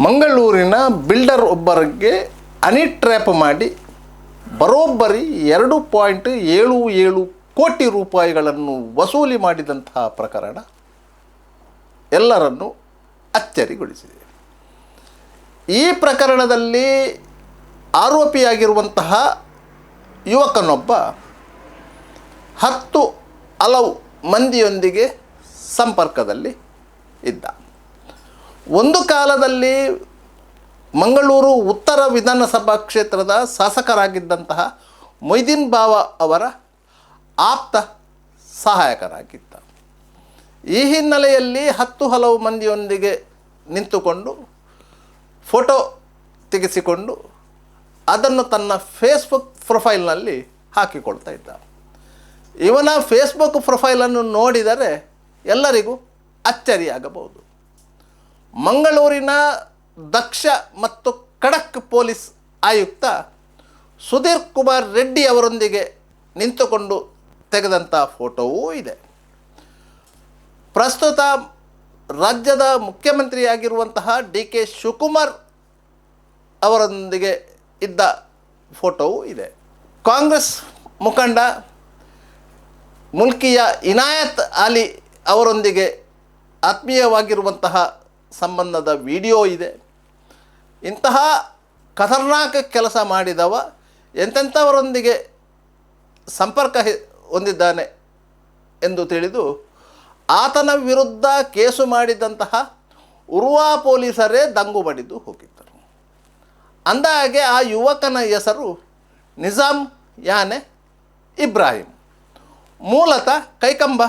ಮಂಗಳೂರಿನ ಬಿಲ್ಡರ್ ಒಬ್ಬರಿಗೆ honey trap ಮಾಡಿ ಬರೋಬ್ಬರಿ 2.77 ಕೋಟಿ ರೂಪಾಯಿಗಳನ್ನು ವಸೂಲಿ ಮಾಡಿದಂತಹ ಪ್ರಕರಣ ಎಲ್ಲರನ್ನೂ ಅಚ್ಚರಿಗೊಳಿಸಿದೆ. ಈ ಪ್ರಕರಣದಲ್ಲಿ ಆರೋಪಿಯಾಗಿರುವಂತಹ ಯುವಕನೊಬ್ಬ 10 ಹಲವು ಮಂದಿಯೊಂದಿಗೆ ಸಂಪರ್ಕದಲ್ಲಿ ಇದ್ದ. ಒಂದು ಕಾಲದಲ್ಲಿ ಮಂಗಳೂರು ಉತ್ತರ ವಿಧಾನಸಭಾ ಕ್ಷೇತ್ರದ ಶಾಸಕರಾಗಿದ್ದಂತಹ ಮೊಯ್ದೀನ್ ಬಾವ ಅವರ ಆಪ್ತ ಸಹಾಯಕರಾಗಿದ್ದ. ಈ ಹಿನ್ನೆಲೆಯಲ್ಲಿ 10 ಹಲವು ಮಂದಿಯೊಂದಿಗೆ ನಿಂತುಕೊಂಡು ಫೋಟೋ ತೆಗೆಸಿಕೊಂಡು ಅದನ್ನು ತನ್ನ ಫೇಸ್ಬುಕ್ ಪ್ರೊಫೈಲ್ನಲ್ಲಿ ಹಾಕಿಕೊಳ್ತಾ ಇದ್ದ. ಇವನ ಫೇಸ್ಬುಕ್ ಪ್ರೊಫೈಲನ್ನು ನೋಡಿದರೆ ಎಲ್ಲರಿಗೂ ಅಚ್ಚರಿಯಾಗಬಹುದು. ಮಂಗಳೂರಿನ ದಕ್ಷ ಮತ್ತು ಖಡಕ್ ಪೊಲೀಸ್ ಆಯುಕ್ತ ಸುಧೀರ್ ಕುಮಾರ್ ರೆಡ್ಡಿ ಅವರೊಂದಿಗೆ ನಿಂತುಕೊಂಡು ತೆಗೆದಂಥ ಫೋಟೋವೂ ಇದೆ. ಪ್ರಸ್ತುತ ರಾಜ್ಯದ ಮುಖ್ಯಮಂತ್ರಿಯಾಗಿರುವಂತಹ DK ಶಿವಕುಮಾರ್ ಅವರೊಂದಿಗೆ ಇದ್ದ ಫೋಟೋವೂ ಇದೆ. ಕಾಂಗ್ರೆಸ್ ಮುಖಂಡ ಮುಲ್ಕಿಯ ಇನಾಯತ್ ಅಲಿ ಅವರೊಂದಿಗೆ ಆತ್ಮೀಯವಾಗಿರುವಂತಹ ಸಂಬಂಧದ ವಿಡಿಯೋ ಇದೆ. ಇಂತಹ ಖತರ್ನಾಕ್ ಕೆಲಸ ಮಾಡಿದವ ಎಂತೆಂಥವರೊಂದಿಗೆ ಸಂಪರ್ಕ ಹೊಂದಿದ್ದಾನೆ ಎಂದು ತಿಳಿದು ಆತನ ವಿರುದ್ಧ ಕೇಸು ಮಾಡಿದಂತಹ ಉರ್ವಾ ಪೊಲೀಸರೇ ದಂಗು ಬಡಿದು ಹೋಗಿದ್ದರು. ಅಂದಹಾಗೆ ಆ ಯುವಕನ ಹೆಸರು ನಿಜಾಮ್ ಯಾನೆ ಇಬ್ರಾಹಿಂ. ಮೂಲತಃ ಕೈಕಂಬ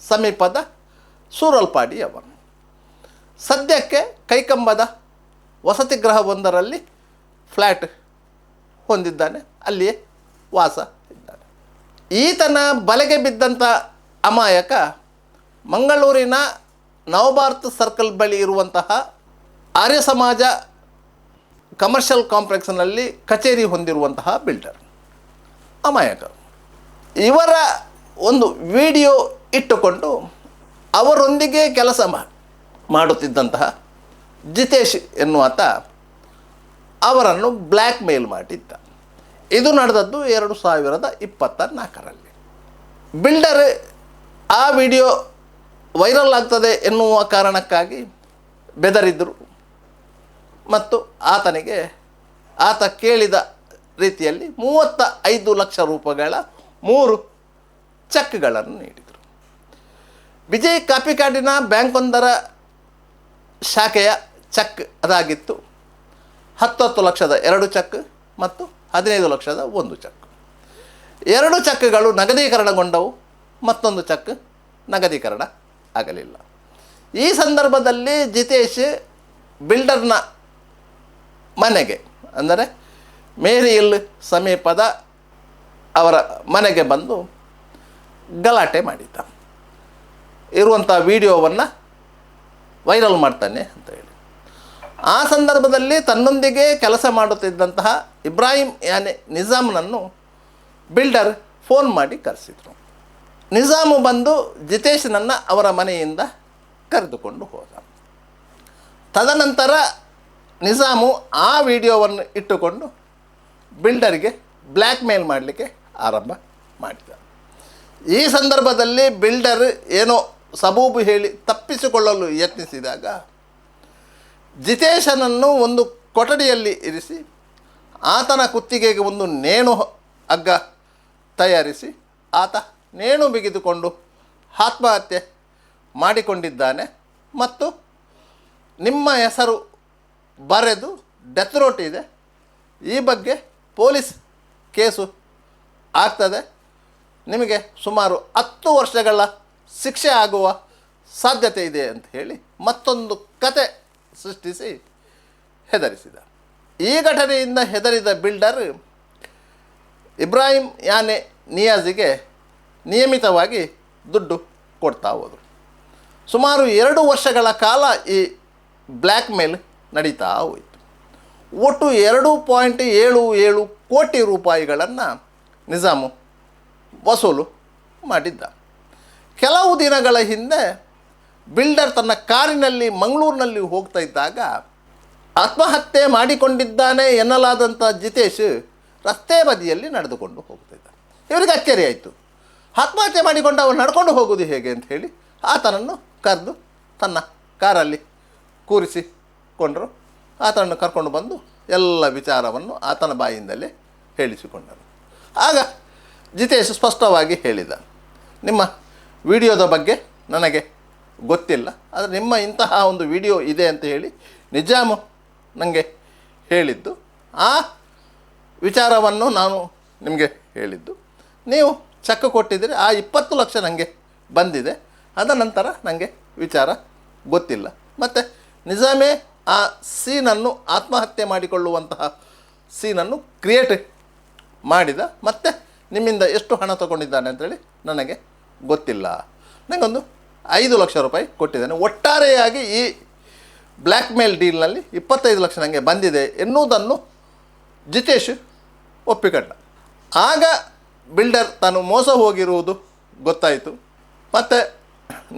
ಸಮೀಪದ ಸೂರಲ್ಪಾಡಿಯವನು. ಸದ್ಯಕ್ಕೆ ಕೈಕಂಬದ ವಸತಿ ಗೃಹವೊಂದರಲ್ಲಿ ಫ್ಲ್ಯಾಟ್ ಹೊಂದಿದ್ದಾನೆ, ಅಲ್ಲಿಯೇ ವಾಸ ಇದ್ದಾನೆ. ಈತನ ಬಲೆಗೆ ಬಿದ್ದಂಥ ಅಮಾಯಕ ಮಂಗಳೂರಿನ ನವಭಾರತ್ ಸರ್ಕಲ್ ಬಳಿ ಇರುವಂತಹ ಆರ್ಯ ಸಮಾಜ ಕಮರ್ಷಿಯಲ್ ಕಾಂಪ್ಲೆಕ್ಸ್ನಲ್ಲಿ ಕಚೇರಿ ಹೊಂದಿರುವಂತಹ ಬಿಲ್ಡರ್ ಅಮಾಯಕ. ಇವರ ಒಂದು ವಿಡಿಯೋ ಇಟ್ಟುಕೊಂಡು ಅವರೊಂದಿಗೆ ಕೆಲಸ ಮಾಡುತ್ತಿದ್ದಂತಹ ಜಿತೇಶ್ ಎನ್ನುವಾತ ಅವರನ್ನು ಬ್ಲ್ಯಾಕ್ ಮೇಲ್ ಮಾಡಿದ್ದ. ಇದು ನಡೆದದ್ದು 2024ರಲ್ಲಿ. ಬಿಲ್ಡರ್ ಆ ವಿಡಿಯೋ ವೈರಲ್ ಆಗ್ತದೆ ಎನ್ನುವ ಕಾರಣಕ್ಕಾಗಿ ಬೆದರಿದ್ದರು ಮತ್ತು ಆತ ಕೇಳಿದ ರೀತಿಯಲ್ಲಿ 35 ಲಕ್ಷ ರೂಪಾಯಿಗಳ 3 ಚೆಕ್ಗಳನ್ನು ನೀಡಿದರು. ವಿಜಯ್ ಕಾಪಿಕಾಡಿನ ಬ್ಯಾಂಕೊಂದರ ಶಾಖೆಯ ಚೆಕ್ ಅದಾಗಿತ್ತು. 10 ಲಕ್ಷದ 2 ಚೆಕ್ ಮತ್ತು 15 ಲಕ್ಷದ 1 ಚೆಕ್. 2 ಚೆಕ್ಗಳು ನಗದೀಕರಣಗೊಂಡವು, ಮತ್ತೊಂದು ಚೆಕ್ ನಗದೀಕರಣ ಆಗಲಿಲ್ಲ. ಈ ಸಂದರ್ಭದಲ್ಲಿ ಜಿತೇಶ್ ಬಿಲ್ಡರ್ನ ಮನೆಗೆ, ಅಂದರೆ ಮೇರಿ ಹಿಲ್ ಸಮೀಪದ ಅವರ ಮನೆಗೆ ಬಂದು ಗಲಾಟೆ ಮಾಡಿದ್ದ. ಇರುವಂಥ ವಿಡಿಯೋವನ್ನು ವೈರಲ್ ಮಾಡ್ತಾನೆ ಅಂತ ಹೇಳಿ. ಆ ಸಂದರ್ಭದಲ್ಲಿ ತನ್ನೊಂದಿಗೆ ಕೆಲಸ ಮಾಡುತ್ತಿದ್ದಂತಹ ಇಬ್ರಾಹಿಂ ಯಾನೆ ನಿಜಾಮ್ನನ್ನು ಬಿಲ್ಡರ್ ಫೋನ್ ಮಾಡಿ ಕರೆಸಿದರು. ನಿಜಾಮು ಬಂದು ಜಿತೇಶ್ನನ್ನು ಅವರ ಮನೆಯಿಂದ ಕರೆದುಕೊಂಡು ಹೋದ. ತದನಂತರ ನಿಜಾಮು ಆ ವಿಡಿಯೋವನ್ನು ಇಟ್ಟುಕೊಂಡು ಬಿಲ್ಡರ್ಗೆ ಬ್ಲ್ಯಾಕ್ ಮೇಲ್ ಮಾಡಲಿಕ್ಕೆ ಆರಂಭ ಮಾಡಿದ. ಈ ಸಂದರ್ಭದಲ್ಲಿ ಬಿಲ್ಡರ್ ಏನೋ ಸಬೂಬು ಹೇಳಿ ತಪ್ಪಿಸಿಕೊಳ್ಳಲು ಯತ್ನಿಸಿದಾಗ ಜಿತೇಶನನ್ನು ಒಂದು ಕೊಠಡಿಯಲ್ಲಿ ಇರಿಸಿ ಆತನ ಕುತ್ತಿಗೆಗೆ ಒಂದು ನೇಣು ಹಗ್ಗ ತಯಾರಿಸಿ ಆತ ನೇಣು ಬಿಗಿದುಕೊಂಡು ಆತ್ಮಹತ್ಯೆ ಮಾಡಿಕೊಂಡಿದ್ದಾನೆ ಮತ್ತು ನಿಮ್ಮ ಹೆಸರು ಬರೆದು ಡೆತ್ ನೋಟ್ ಇದೆ, ಈ ಬಗ್ಗೆ ಪೊಲೀಸ್ ಕೇಸು ಆಗ್ತದೆ, ನಿಮಗೆ ಸುಮಾರು 10 ವರ್ಷಗಳ ಶಿಕ್ಷೆ ಆಗುವ ಸಾಧ್ಯತೆ ಇದೆ ಅಂತ ಹೇಳಿ ಮತ್ತೊಂದು ಕತೆ ಸೃಷ್ಟಿಸಿ ಹೆದರಿಸಿದ. ಈ ಘಟನೆಯಿಂದ ಹೆದರಿದ ಬಿಲ್ಡರ್ ಇಬ್ರಾಹಿಂ ಯಾನೆ ನಿಯಾಜಿಗೆ ನಿಯಮಿತವಾಗಿ ದುಡ್ಡು ಕೊಡ್ತಾ ಹೋದರು. ಸುಮಾರು 2 ವರ್ಷಗಳ ಕಾಲ ಈ ಬ್ಲ್ಯಾಕ್ ಮೇಲ್ ನಡೀತಾ ಹೋಯಿತು. ಒಟ್ಟು 2.77 ಕೋಟಿ ರೂಪಾಯಿಗಳನ್ನು ನಿಜಾಮು ವಸೂಲು ಮಾಡಿದ್ದ. ಕೆಲವು ದಿನಗಳ ಹಿಂದೆ ಬಿಲ್ಡರ್ ತನ್ನ ಕಾರಿನಲ್ಲಿ ಮಂಗಳೂರಿನಲ್ಲಿ ಹೋಗ್ತಾ ಇದ್ದಾಗ ಆತ್ಮಹತ್ಯೆ ಮಾಡಿಕೊಂಡಿದ್ದಾನೆ ಎನ್ನಲಾದಂಥ ಜಿತೇಶ್ ರಸ್ತೆ ಬದಿಯಲ್ಲಿ ನಡೆದುಕೊಂಡು ಹೋಗ್ತಿದ್ದ. ಇವರಿಗೆ ಅಚ್ಚರಿ ಆಯಿತು. ಆತ್ಮಹತ್ಯೆ ಮಾಡಿಕೊಂಡು ಅವನು ನಡ್ಕೊಂಡು ಹೋಗೋದು ಹೇಗೆ ಅಂತ ಹೇಳಿ ಆತನನ್ನು ಕರೆದು ತನ್ನ ಕಾರಲ್ಲಿ ಕೂರಿಸಿಕೊಂಡರು. ಆತನನ್ನು ಕರ್ಕೊಂಡು ಬಂದು ಎಲ್ಲ ವಿಚಾರವನ್ನು ಆತನ ಬಾಯಿಂದಲೇ ಹೇಳಿಸಿಕೊಂಡರು. ಆಗ ಜಿತೇಶ್ ಸ್ಪಷ್ಟವಾಗಿ ಹೇಳಿದ, ನಿಮ್ಮ ವಿಡಿಯೋದ ಬಗ್ಗೆ ನನಗೆ ಗೊತ್ತಿಲ್ಲ, ಆದರೆ ನಿಮ್ಮ ಇಂತಹ ಒಂದು ವಿಡಿಯೋ ಇದೆ ಅಂತ ಹೇಳಿ ನಿಜಾಮು ನನಗೆ ಹೇಳಿದ್ದು. ಆ ವಿಚಾರವನ್ನು ನಾನು ನಿಮಗೆ ಹೇಳಿದ್ದು. ನೀವು ಚೆಕ್ ಕೊಟ್ಟಿದ್ದೀರಿ, ಆ 20 ಲಕ್ಷ ನನಗೆ ಬಂದಿದೆ. ಅದ ನಂತರ ನನಗೆ ವಿಚಾರ ಗೊತ್ತಿಲ್ಲ. ಮತ್ತು ನಿಜಾಮೇ ಆ ಸೀನನ್ನು, ಆತ್ಮಹತ್ಯೆ ಮಾಡಿಕೊಳ್ಳುವಂತಹ ಸೀನನ್ನು ಕ್ರಿಯೇಟ್ ಮಾಡಿದ. ಮತ್ತು ನಿಮ್ಮಿಂದ ಎಷ್ಟು ಹಣ ತಗೊಂಡಿದ್ದಾನೆ ಅಂತೇಳಿ ನನಗೆ ಗೊತ್ತಿಲ್ಲ. ನನಗೊಂದು 5 ಲಕ್ಷ ರೂಪಾಯಿ ಕೊಟ್ಟಿದ್ದಾನೆ. ಒಟ್ಟಾರೆಯಾಗಿ ಈ ಬ್ಲ್ಯಾಕ್ ಮೇಲ್ ಡೀಲ್ನಲ್ಲಿ 25 ಲಕ್ಷ ನನಗೆ ಬಂದಿದೆ ಎನ್ನುವುದನ್ನು ಜಿತೇಶ್ ಒಪ್ಪಿಕೊಂಡ. ಆಗ ಬಿಲ್ಡರ್ ತಾನು ಮೋಸ ಹೋಗಿರುವುದು ಗೊತ್ತಾಯಿತು. ಮತ್ತು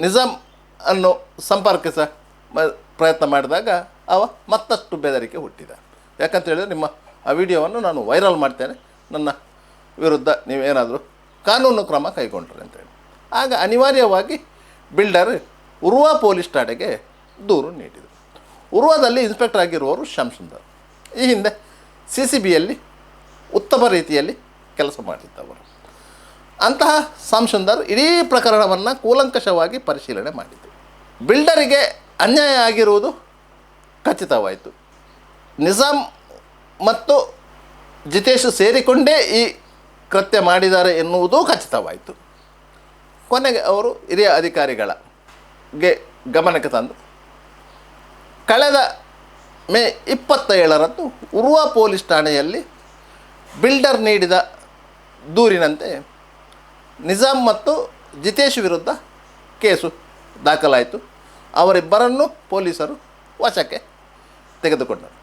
ನಿಜಾಮ್ ಅನ್ನು ಸಂಪರ್ಕಿಸ ಪ್ರಯತ್ನ ಮಾಡಿದಾಗ ಅವ ಮತ್ತಷ್ಟು ಬೆದರಿಕೆ ಹುಟ್ಟಿದ. ಯಾಕಂತ ಹೇಳಿದ್ರೆ, ನಿಮ್ಮ ಆ ವಿಡಿಯೋವನ್ನು ನಾನು ವೈರಲ್ ಮಾಡ್ತೇನೆ, ನನ್ನ ವಿರುದ್ಧ ನೀವೇನಾದರೂ ಕಾನೂನು ಕ್ರಮ ಕೈಗೊಂಡ್ರೆ ಅಂತೇಳಿ. ಆಗ ಅನಿವಾರ್ಯವಾಗಿ ಬಿಲ್ಡರ್ ಉರ್ವ ಪೊಲೀಸ್ ಠಾಣೆಗೆ ದೂರು ನೀಡಿದರು. ಉರ್ವದಲ್ಲಿ ಇನ್ಸ್ಪೆಕ್ಟರ್ ಆಗಿರುವವರು ಶ್ಯಾಮಸುಂದರ್. ಈ ಹಿಂದೆ CCBಯಲ್ಲಿ ಉತ್ತಮ ರೀತಿಯಲ್ಲಿ ಕೆಲಸ ಮಾಡಿದ್ದವರು. ಅಂತಹ ಶ್ಯಾಮಸುಂದರ್ ಇಡೀ ಪ್ರಕರಣವನ್ನು ಕೂಲಂಕಷವಾಗಿ ಪರಿಶೀಲನೆ ಮಾಡಿದರು. ಬಿಲ್ಡರಿಗೆ ಅನ್ಯಾಯ ಆಗಿರುವುದು ಖಚಿತವಾಯಿತು. ನಿಜಾಮ್ ಮತ್ತು ಜಿತೇಶ್ ಸೇರಿಕೊಂಡೇ ಈ ಕೃತ್ಯ ಮಾಡಿದ್ದಾರೆ ಎನ್ನುವುದೂ ಖಚಿತವಾಯಿತು. ಕೊನೆಗೆ ಅವರು ಹಿರಿಯ ಅಧಿಕಾರಿಗಳಿಗೆ ಗಮನಕ್ಕೆ ತಂದು ಕಳೆದ ಮೇ 27ರಂದು ಉರ್ವ ಪೊಲೀಸ್ ಠಾಣೆಯಲ್ಲಿ ಬಿಲ್ಡರ್ ನೀಡಿದ ದೂರಿನಂತೆ ನಿಜಾಮ್ ಮತ್ತು ಜಿತೇಶ್ ವಿರುದ್ಧ ಕೇಸು ದಾಖಲಾಯಿತು. ಅವರಿಬ್ಬರನ್ನು ಪೊಲೀಸರು ವಶಕ್ಕೆ ತೆಗೆದುಕೊಂಡರು.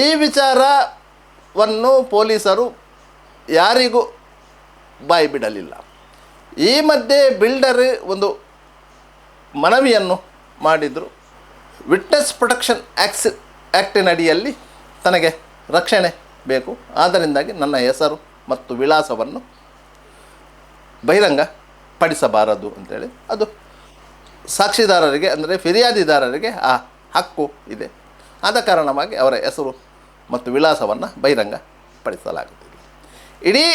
ಈ ವಿಚಾರವನ್ನು ಪೊಲೀಸರು ಯಾರಿಗೂ ಬಾಯಿ ಬಿಡಲಿಲ್ಲ. ಈ ಮಧ್ಯೆ ಬಿಲ್ಡರ್ ಒಂದು ಮನವಿಯನ್ನು ಮಾಡಿದರು. ವಿಟ್ನೆಸ್ ಪ್ರೊಟೆಕ್ಷನ್ ಆ್ಯಕ್ಟಿನಡಿಯಲ್ಲಿ ತನಗೆ ರಕ್ಷಣೆ ಬೇಕು, ಆದ್ದರಿಂದಾಗಿ ನನ್ನ ಹೆಸರು ಮತ್ತು ವಿಳಾಸವನ್ನು ಬಹಿರಂಗ ಪಡಿಸಬಾರದು ಅಂತೇಳಿ. ಅದು ಸಾಕ್ಷಿದಾರರಿಗೆ, ಅಂದರೆ ಫಿರ್ಯಾದಿದಾರರಿಗೆ ಆ ಹಕ್ಕು ಇದೆ. ಆದ ಕಾರಣವಾಗಿ ಅವರ ಹೆಸರು ಮತ್ತು ವಿಳಾಸವನ್ನು ಬಹಿರಂಗ ಪಡಿಸಲಾಗುತ್ತಿದೆ. ಇಡೀ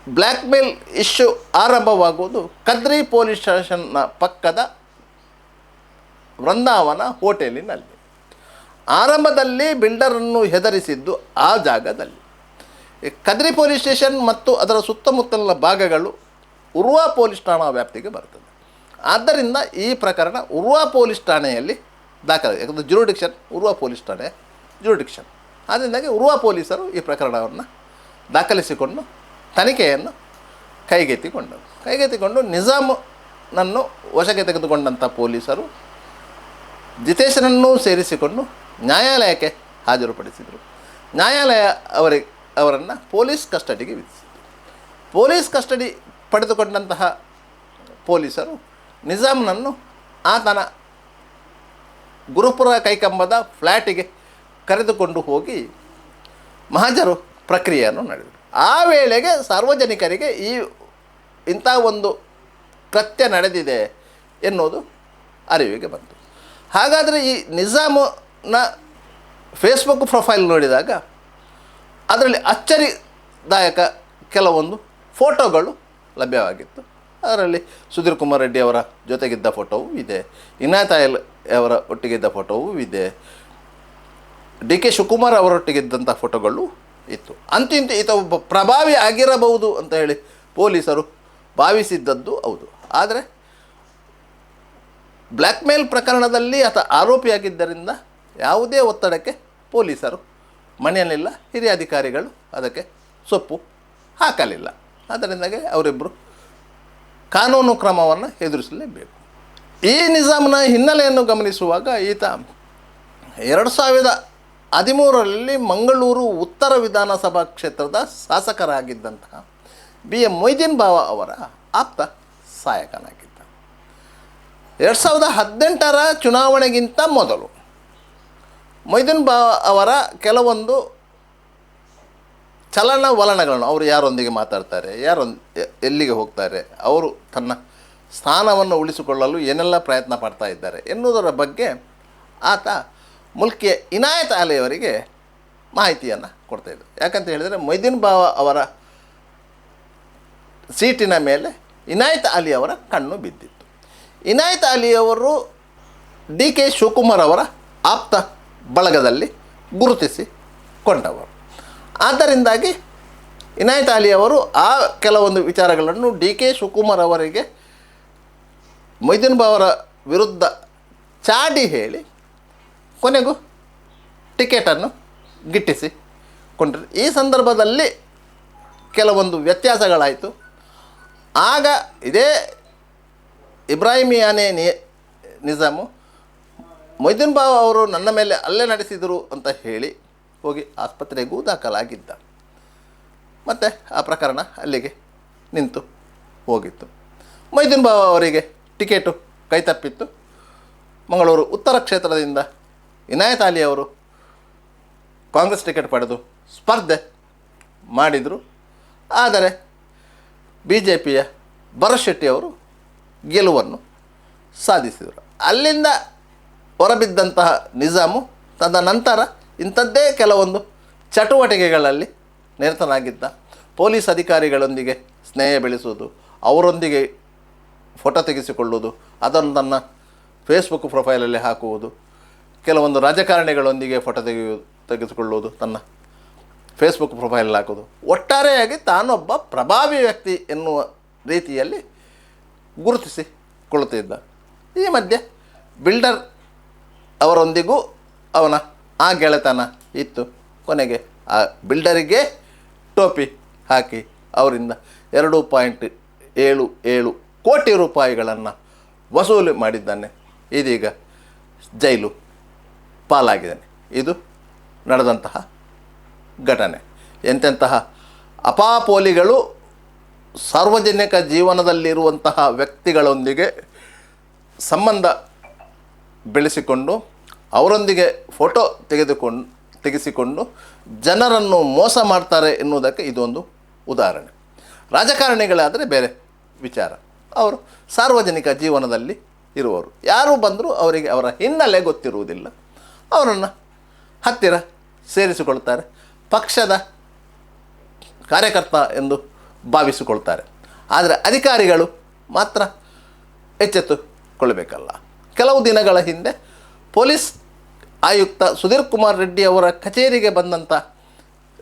ಬ್ಲ್ಯಾಕ್ ಮೇಲ್ ಇಶ್ಯೂ ಆರಂಭವಾಗುವುದು ಕದ್ರಿ ಪೊಲೀಸ್ ಸ್ಟೇಷನ್ನ ಪಕ್ಕದ ವೃಂದಾವನ ಹೋಟೆಲಿನಲ್ಲಿ. ಆರಂಭದಲ್ಲಿ ಬಿಲ್ಡರನ್ನು ಹೆದರಿಸಿದ್ದು ಆ ಜಾಗದಲ್ಲಿ. ಕದ್ರಿ ಪೊಲೀಸ್ ಸ್ಟೇಷನ್ ಮತ್ತು ಅದರ ಸುತ್ತಮುತ್ತಲಿನ ಭಾಗಗಳು ಉರ್ವ ಪೊಲೀಸ್ ಠಾಣಾ ವ್ಯಾಪ್ತಿಗೆ ಬರ್ತದೆ. ಆದ್ದರಿಂದ ಈ ಪ್ರಕರಣ ಉರ್ವ ಪೊಲೀಸ್ ಠಾಣೆಯಲ್ಲಿ ದಾಖಲಾಗಿದೆ. ಯಾಕಂದರೆ ಜುರಿಡಿಕ್ಷನ್ ಉರ್ವ ಪೊಲೀಸ್ ಠಾಣೆಯ ಜುರಿಡಿಕ್ಷನ್. ಅದರಿಂದಾಗಿ ಉರ್ವ ಪೊಲೀಸರು ಈ ಪ್ರಕರಣವನ್ನು ದಾಖಲಿಸಿಕೊಂಡು ತನಿಖೆಯನ್ನು ಕೈಗೆತ್ತಿಕೊಂಡು ನಿಜಾಮನನ್ನು ವಶಕ್ಕೆ ತೆಗೆದುಕೊಂಡಂಥ ಪೊಲೀಸರು ಜಿತೇಶನನ್ನು ಸೇರಿಸಿಕೊಂಡು ನ್ಯಾಯಾಲಯಕ್ಕೆ ಹಾಜರುಪಡಿಸಿದರು. ನ್ಯಾಯಾಲಯ ಅವರನ್ನು ಪೊಲೀಸ್ ಕಸ್ಟಡಿಗೆ ವಿಧಿಸಿದರು. ಪೊಲೀಸ್ ಕಸ್ಟಡಿ ಪಡೆದುಕೊಂಡಂತಹ ಪೊಲೀಸರು ನಿಜಾಮ್ನನ್ನು ಆತನ ಗುರುಪುರ ಕೈಕಂಬದ ಫ್ಲ್ಯಾಟಿಗೆ ಕರೆದುಕೊಂಡು ಹೋಗಿ ಮಹಾಜರು ಪ್ರಕ್ರಿಯೆಯನ್ನು ನಡೆದರು. ಆ ವೇಳೆಗೆ ಸಾರ್ವಜನಿಕರಿಗೆ ಇಂಥ ಒಂದು ಕೃತ್ಯ ನಡೆದಿದೆ ಎನ್ನುವುದು ಅರಿವಿಗೆ ಬಂತು. ಹಾಗಾದರೆ ಈ ನಿಜಾಮನ ಫೇಸ್ಬುಕ್ ಪ್ರೊಫೈಲ್ ನೋಡಿದಾಗ ಅದರಲ್ಲಿ ಅಚ್ಚರಿದಾಯಕ ಕೆಲವೊಂದು ಫೋಟೋಗಳು ಲಭ್ಯವಾಗಿತ್ತು. ಅದರಲ್ಲಿ ಸುಧೀರ್ ಕುಮಾರ್ ರೆಡ್ಡಿ ಅವರ ಜೊತೆಗಿದ್ದ ಫೋಟೋವೂ ಇದೆ, ಇನಾಯತಾಯಲ್ ಅವರ ಒಟ್ಟಿಗಿದ್ದ ಫೋಟೋವೂ ಇದೆ, DK ಶಿವಕುಮಾರ್ ಅವರೊಟ್ಟಿಗಿದ್ದಂಥ ಫೋಟೋಗಳು ಇತ್ತು. ಇಂತ ಈತ ಒಬ್ಬ ಪ್ರಭಾವಿ ಆಗಿರಬಹುದು ಅಂತ ಹೇಳಿ ಪೊಲೀಸರು ಭಾವಿಸಿದ್ದದ್ದು ಹೌದು. ಆದರೆ ಬ್ಲ್ಯಾಕ್ ಮೇಲ್ ಪ್ರಕರಣದಲ್ಲಿ ಆತ ಆರೋಪಿಯಾಗಿದ್ದರಿಂದ ಯಾವುದೇ ಒತ್ತಡಕ್ಕೆ ಪೊಲೀಸರು ಮಣಿಯಲಿಲ್ಲ, ಹಿರಿಯ ಅಧಿಕಾರಿಗಳು ಅದಕ್ಕೆ ಸೊಪ್ಪು ಹಾಕಲಿಲ್ಲ. ಅದರಿಂದಾಗಿ ಅವರಿಬ್ಬರು ಕಾನೂನು ಕ್ರಮವನ್ನು ಎದುರಿಸಲೇಬೇಕು. ಈ ನಿಜಾಮ್ನ ಹಿನ್ನೆಲೆಯನ್ನು ಗಮನಿಸುವಾಗ ಈತ 2013ರಲ್ಲಿ ಮಂಗಳೂರು ಉತ್ತರ ವಿಧಾನಸಭಾ ಕ್ಷೇತ್ರದ ಶಾಸಕರಾಗಿದ್ದಂತಹ BM ಮೊಯ್ದೀನ್ ಬಾವ ಅವರ ಆಪ್ತ ಸಹಾಯಕನಾಗಿದ್ದ. 2018 ಚುನಾವಣೆಗಿಂತ ಮೊದಲು ಮೊಯ್ದಿನ್ ಅವರ ಕೆಲವೊಂದು ಚಲನವಲನಗಳನ್ನು, ಅವರು ಯಾರೊಂದಿಗೆ ಮಾತಾಡ್ತಾರೆ, ಎಲ್ಲಿಗೆ ಹೋಗ್ತಾರೆ, ಅವರು ತನ್ನ ಸ್ಥಾನವನ್ನು ಉಳಿಸಿಕೊಳ್ಳಲು ಏನೆಲ್ಲ ಪ್ರಯತ್ನ ಪಡ್ತಾ ಇದ್ದಾರೆ ಎನ್ನುವುದರ ಬಗ್ಗೆ ಆತ ಮುಲ್ಕಿಯ ಇನಾಯತ್ ಅಲಿಯವರಿಗೆ ಮಾಹಿತಿಯನ್ನು ಕೊಡ್ತಾಯಿದ್ದರು. ಯಾಕಂತ ಹೇಳಿದರೆ ಮೊಯ್ದಿನ್ ಅವರ ಸೀಟಿನ ಮೇಲೆ ಇನಾಯತ್ ಅಲಿ ಅವರ ಕಣ್ಣು ಬಿದ್ದಿತ್ತು. ಇನಾಯತ್ ಅಲಿಯವರು ಡಿ ಕೆ ಶಿವಕುಮಾರ್ ಅವರ ಆಪ್ತ ಬಳಗದಲ್ಲಿ ಗುರುತಿಸಿಕೊಂಡವರು. ಆದ್ದರಿಂದಾಗಿ ಇನಾಯತ್ ಅಲಿಯವರು ಆ ಕೆಲವೊಂದು ವಿಚಾರಗಳನ್ನು ಡಿ ಕೆ ಶಿವಕುಮಾರ್ ಅವರಿಗೆ ಮೊಯ್ದಿನ್ ಅವರ ವಿರುದ್ಧ ಚಾಡಿ ಹೇಳಿ ಕೊನೆಗೂ ಟಿಕೆಟನ್ನು ಗಿಟ್ಟಿಸಿಕೊಂಡ್ರು. ಈ ಸಂದರ್ಭದಲ್ಲಿ ಕೆಲವೊಂದು ವ್ಯತ್ಯಾಸಗಳಾಯಿತು. ಆಗ ಇದೇ ಇಬ್ರಾಹಿಮಿಯಾನೆ ನಿಜಾಮು ಮೊಯ್ದಿನ್ ಅವರು ನನ್ನ ಮೇಲೆ ಹಲ್ಲೆ ನಡೆಸಿದರು ಅಂತ ಹೇಳಿ ಹೋಗಿ ಆಸ್ಪತ್ರೆಗೂ ದಾಖಲಾಗಿದ್ದ. ಮತ್ತು ಆ ಪ್ರಕರಣ ಅಲ್ಲಿಗೆ ನಿಂತು ಹೋಗಿತ್ತು. ಮೊಯ್ದಿನ್ ಅವರಿಗೆ ಟಿಕೆಟು ಕೈತಪ್ಪಿತ್ತು. ಮಂಗಳೂರು ಉತ್ತರ ಕ್ಷೇತ್ರದಿಂದ ಇನಾಯತ್ ಅಲಿ ಅವರು ಕಾಂಗ್ರೆಸ್ ಟಿಕೆಟ್ ಪಡೆದು ಸ್ಪರ್ಧೆ ಮಾಡಿದರು. ಆದರೆ ಬಿ ಜೆ ಪಿಯ ಭರತ್ ಶೆಟ್ಟಿ ಅವರು ಗೆಲುವನ್ನು ಸಾಧಿಸಿದರು. ಅಲ್ಲಿಂದ ಹೊರಬಿದ್ದಂತಹ ನಿಜಾಮು ತದನಂತರ ಇಂಥದ್ದೇ ಕೆಲವೊಂದು ಚಟುವಟಿಕೆಗಳಲ್ಲಿ ನಿರತನಾಗಿದ್ದ. ಪೊಲೀಸ್ ಅಧಿಕಾರಿಗಳೊಂದಿಗೆ ಸ್ನೇಹ ಬೆಳೆಸುವುದು, ಅವರೊಂದಿಗೆ ಫೋಟೋ ತೆಗೆಸಿಕೊಳ್ಳುವುದು, ಅದನ್ನು ತನ್ನ ಫೇಸ್ಬುಕ್ ಪ್ರೊಫೈಲಲ್ಲಿ ಹಾಕುವುದು, ಕೆಲವೊಂದು ರಾಜಕಾರಣಿಗಳೊಂದಿಗೆ ಫೋಟೋ ತೆಗೆಸಿಕೊಳ್ಳುವುದು, ತನ್ನ ಫೇಸ್ಬುಕ್ ಪ್ರೊಫೈಲಲ್ಲಿ ಹಾಕುವುದು. ಒಟ್ಟಾರೆಯಾಗಿ ತಾನೊಬ್ಬ ಪ್ರಭಾವಿ ವ್ಯಕ್ತಿ ಎನ್ನುವ ರೀತಿಯಲ್ಲಿ ಗುರುತಿಸಿಕೊಳ್ಳುತ್ತಿದ್ದ. ಈ ಮಧ್ಯೆ ಬಿಲ್ಡರ್ ಅವರೊಂದಿಗೂ ಅವನ ಆ ಗೆಳೆತನ ಇತ್ತು. ಕೊನೆಗೆ ಆ ಬಿಲ್ಡರಿಗೆ ಟೋಪಿ ಹಾಕಿ ಅವರಿಂದ 2.77 ಕೋಟಿ ರೂಪಾಯಿಗಳನ್ನು ವಸೂಲಿ ಮಾಡಿದ್ದಾನೆ. ಇದೀಗ ಜೈಲು ಪಾಲಾಗಿದ್ದಾನೆ. ಇದು ನಡೆದಂತಹ ಘಟನೆ. ಎಂತೆಂತಹ ಅಪಾಪೋಲಿಗಳು ಸಾರ್ವಜನಿಕ ಜೀವನದಲ್ಲಿರುವಂತಹ ವ್ಯಕ್ತಿಗಳೊಂದಿಗೆ ಸಂಬಂಧ ಬೆಳೆಸಿಕೊಂಡು ಅವರೊಂದಿಗೆ ಫೋಟೋ ತೆಗೆಸಿಕೊಂಡು ಜನರನ್ನು ಮೋಸ ಮಾಡ್ತಾರೆ ಎನ್ನುವುದಕ್ಕೆ ಇದೊಂದು ಉದಾಹರಣೆ. ರಾಜಕಾರಣಿಗಳಾದರೆ ಬೇರೆ ವಿಚಾರ. ಅವರು ಸಾರ್ವಜನಿಕ ಜೀವನದಲ್ಲಿ ಇರುವವರು. ಯಾರು ಬಂದರೂ ಅವರಿಗೆ ಅವರ ಹಿನ್ನೆಲೆ ಗೊತ್ತಿರುವುದಿಲ್ಲ. ಅವರನ್ನು ಹತ್ತಿರ ಸೇರಿಸಿಕೊಳ್ತಾರೆ. ಪಕ್ಷದ ಕಾರ್ಯಕರ್ತ ಎಂದು ಭಾವಿಸಿಕೊಳ್ತಾರೆ. ಆದರೆ ಅಧಿಕಾರಿಗಳು ಮಾತ್ರ ಎಚ್ಚೆತ್ತುಕೊಳ್ಳಬೇಕಲ್ಲ. ಕೆಲವು ದಿನಗಳ ಹಿಂದೆ ಪೊಲೀಸ್ ಆಯುಕ್ತ ಸುಧೀರ್ ಕುಮಾರ್ ರೆಡ್ಡಿ ಅವರ ಕಚೇರಿಗೆ ಬಂದಂಥ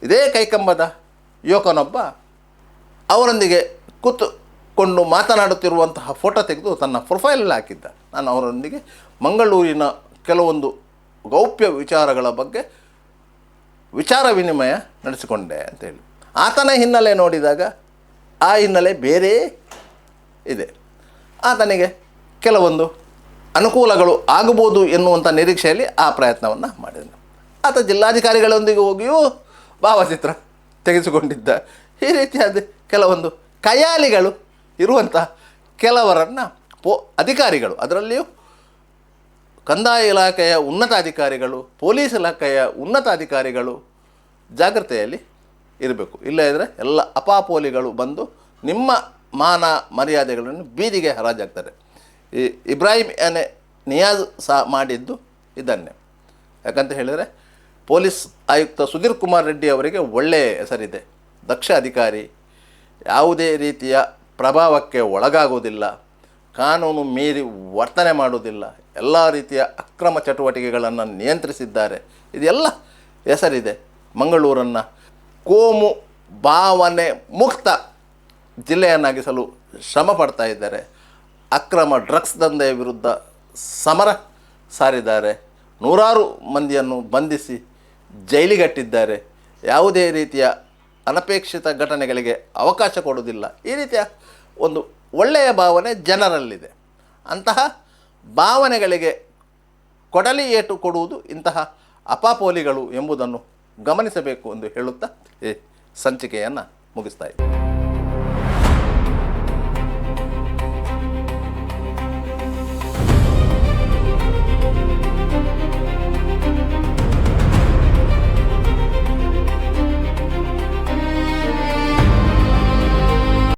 ಇದೇ ಕೈಕಂಬದ ಯುವಕನೊಬ್ಬ ಅವರೊಂದಿಗೆ ಕೂತುಕೊಂಡು ಮಾತನಾಡುತ್ತಿರುವಂತಹ ಫೋಟೋ ತೆಗೆದು ತನ್ನ ಪ್ರೊಫೈಲಲ್ಲಿ ಹಾಕಿದ್ದ. ನಾನು ಅವರೊಂದಿಗೆ ಮಂಗಳೂರಿನ ಕೆಲವೊಂದು ಗೌಪ್ಯ ವಿಚಾರಗಳ ಬಗ್ಗೆ ವಿಚಾರ ವಿನಿಮಯ ನಡೆಸಿಕೊಂಡೆ ಅಂತೇಳಿ. ಆತನ ಹಿನ್ನೆಲೆ ನೋಡಿದಾಗ ಆ ಹಿನ್ನೆಲೆ ಬೇರೆ ಇದೆ. ಆತನಿಗೆ ಕೆಲವೊಂದು ಅನುಕೂಲಗಳು ಆಗಬಹುದು ಎನ್ನುವಂಥ ನಿರೀಕ್ಷೆಯಲ್ಲಿ ಆ ಪ್ರಯತ್ನವನ್ನು ಮಾಡಿದನು. ಆತ ಜಿಲ್ಲಾಧಿಕಾರಿಗಳೊಂದಿಗೆ ಹೋಗಿಯೂ ಭಾವಚಿತ್ರ ತೆಗೆಸಿಕೊಂಡಿದ್ದ. ಈ ರೀತಿಯಾದ ಕೆಲವೊಂದು ಕಯಾಲಿಗಳು ಇರುವಂಥ ಕೆಲವರನ್ನು ಅಧಿಕಾರಿಗಳು, ಅದರಲ್ಲಿಯೂ ಕಂದಾಯ ಇಲಾಖೆಯ ಉನ್ನತ ಅಧಿಕಾರಿಗಳು, ಪೊಲೀಸ್ ಇಲಾಖೆಯ ಉನ್ನತ ಅಧಿಕಾರಿಗಳು ಜಾಗ್ರತೆಯಲ್ಲಿ ಇರಬೇಕು. ಇಲ್ಲದಿದ್ದರೆ ಎಲ್ಲ ಅಪಾಪೋಲಿಗಳು ಬಂದು ನಿಮ್ಮ ಮಾನ ಮರ್ಯಾದೆಗಳನ್ನು ಬೀದಿಗೆ ಹರಾಜಾಗ್ತಾರೆ. ಈ ಇಬ್ರಾಹಿಂ ನಿಯಾಜ್ ಸಹ ಮಾಡಿದ್ದು ಇದನ್ನೇ. ಯಾಕಂತ ಹೇಳಿದರೆ ಪೊಲೀಸ್ ಆಯುಕ್ತ ಸುಧೀರ್ ಕುಮಾರ್ ರೆಡ್ಡಿ ಅವರಿಗೆ ಒಳ್ಳೆಯ ಹೆಸರಿದೆ. ದಕ್ಷ ಅಧಿಕಾರಿ, ಯಾವುದೇ ರೀತಿಯ ಪ್ರಭಾವಕ್ಕೆ ಒಳಗಾಗುವುದಿಲ್ಲ, ಕಾನೂನು ಮೀರಿ ವರ್ತನೆ ಮಾಡುವುದಿಲ್ಲ, ಎಲ್ಲ ರೀತಿಯ ಅಕ್ರಮ ಚಟುವಟಿಕೆಗಳನ್ನು ನಿಯಂತ್ರಿಸಿದ್ದಾರೆ. ಇದೆಲ್ಲ ಹೆಸರಿದೆ. ಮಂಗಳೂರನ್ನು ಕೋಮು ಭಾವನೆ ಮುಕ್ತ ಜಿಲ್ಲೆಯನ್ನಾಗಿಸಲು ಶ್ರಮ ಪಡ್ತಾ ಇದ್ದಾರೆ. ಅಕ್ರಮ ಡ್ರಗ್ಸ್ ದಂಧೆಯ ವಿರುದ್ಧ ಸಮರ ಸಾರಿದ್ದಾರೆ. ನೂರಾರು ಮಂದಿಯನ್ನು ಬಂಧಿಸಿ ಜೈಲಿಗಟ್ಟಿದ್ದಾರೆ. ಯಾವುದೇ ರೀತಿಯ ಅನಪೇಕ್ಷಿತ ಘಟನೆಗಳಿಗೆ ಅವಕಾಶ ಕೊಡುವುದಿಲ್ಲ. ಈ ರೀತಿಯ ಒಂದು ಒಳ್ಳೆಯ ಭಾವನೆ ಜನರಲ್ಲಿದೆ. ಅಂತಹ ಭಾವನೆಗಳಿಗೆ ಕೊಡಲಿ ಏಟು ಕೊಡುವುದು ಇಂತಹ ಅಪಾಪೋಲಿಗಳು ಎಂಬುದನ್ನು ಗಮನಿಸಬೇಕು ಎಂದು ಹೇಳುತ್ತಾ ಈ ಸಂಚಿಕೆಯನ್ನು ಮುಗಿಸ್ತಾ ಇದ್ದೀನಿ.